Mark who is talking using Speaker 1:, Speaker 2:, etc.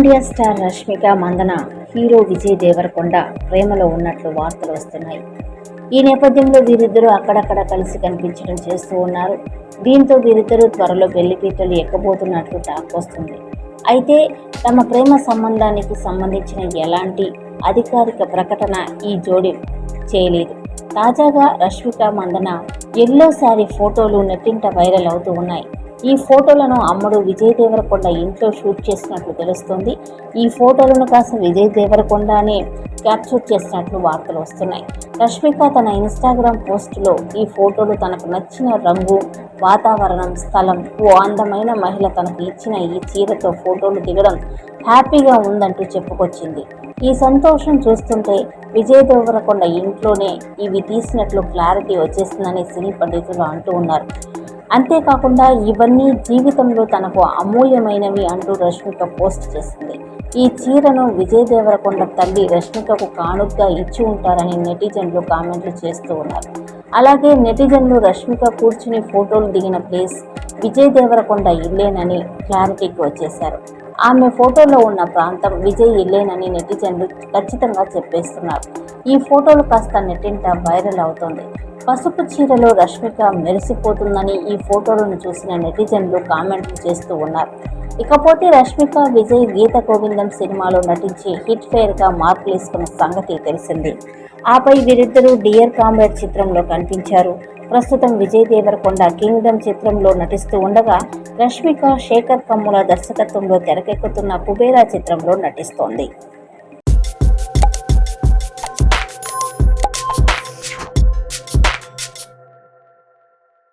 Speaker 1: India star Rashmika Mandanna hero Vijay Deverakonda ప్రేమలో ఉన్నట్లు వార్తలు వస్తున్నాయి. ఈ నేపథ్యంలో వీరిద్దరూ అక్కడక్కడ కలిసి కనిపించడం చేస్తూ ఉన్నారు. దీంతో వీరిద్దరూ త్వరలో పెళ్లిపీటలు ఎక్కబోతున్నట్లు టాక్ వస్తుంది. అయితే తమ ప్రేమ సంబంధానికి సంబంధించిన ఎలాంటి అధికారిక ప్రకటన ఈ జోడీ చేయలేదు. తాజాగా రష్మిక మందన ఎల్లో శారీ ఫోటోలు నెట్టింట వైరల్ అవుతూ ఉన్నాయి. ఈ ఫోటోలను అమ్మడు విజయ్ దేవరకొండ ఇంట్లో షూట్ చేసినట్లు తెలుస్తోంది. ఈ ఫోటోలను కాస్త విజయ్ దేవరకొండనే క్యాప్చర్ చేసినట్లు వార్తలు వస్తున్నాయి. రష్మిక తన ఇన్స్టాగ్రామ్ పోస్టులో ఈ ఫోటోలు తనకు నచ్చిన రంగు, వాతావరణం, స్థలం, ఓ అందమైన మహిళ తనకు ఇచ్చిన ఈ చీరతో ఫోటోలు దిగడం హ్యాపీగా ఉందంటూ చెప్పుకొచ్చింది. ఈ సంతోషం చూస్తుంటే విజయ్ దేవరకొండ ఇంట్లోనే ఇవి తీసినట్లు క్లారిటీ వచ్చేసిందని సినీ పండితులు అంటూ ఉన్నారు. అంతేకాకుండా ఇవన్నీ జీవితంలో తనకు అమూల్యమైనవి అంటూ రష్మిక పోస్ట్ చేసింది. ఈ చీరను విజయ్ దేవరకొండ తల్లి రష్మికకు కానుకగా ఇచ్చి ఉంటారని నెటిజన్లు కామెంట్లు చేస్తూ ఉన్నారు. అలాగే నెటిజన్లు రష్మిక కూర్చుని ఫోటోలు దిగిన ప్లేస్ విజయ్ దేవరకొండ ఇల్లేనని క్లారిటీకి వచ్చేశారు. ఆమె ఫోటోలో ఉన్న ప్రాంతం విజయ్ ఇల్లేనని నెటిజన్లు ఖచ్చితంగా చెప్పేస్తున్నారు. ఈ ఫోటోలు కాస్త నెట్టింట వైరల్ అవుతోంది. పసుపు చీరలో రష్మిక మెరిసిపోతుందని ఈ ఫోటోలను చూసిన నెటిజన్లు కామెంట్లు చేస్తూ ఉన్నారు. ఇకపోతే రష్మిక విజయ్ గీత గోవిందం సినిమాలో నటించి హిట్ ఫెయిర్గా మార్కులు వేసుకున్న సంగతి తెలిసింది. ఆపై వీరిద్దరూ డియర్ కామ్రేడ్ చిత్రంలో కనిపించారు. ప్రస్తుతం విజయ్ దేవరకొండ కింగ్డమ్ చిత్రంలో నటిస్తూ ఉండగా రష్మిక శేఖర్ కమ్ముల దర్శకత్వంలో తెరకెక్కుతున్న కుబేరా చిత్రంలో నటిస్తోంది.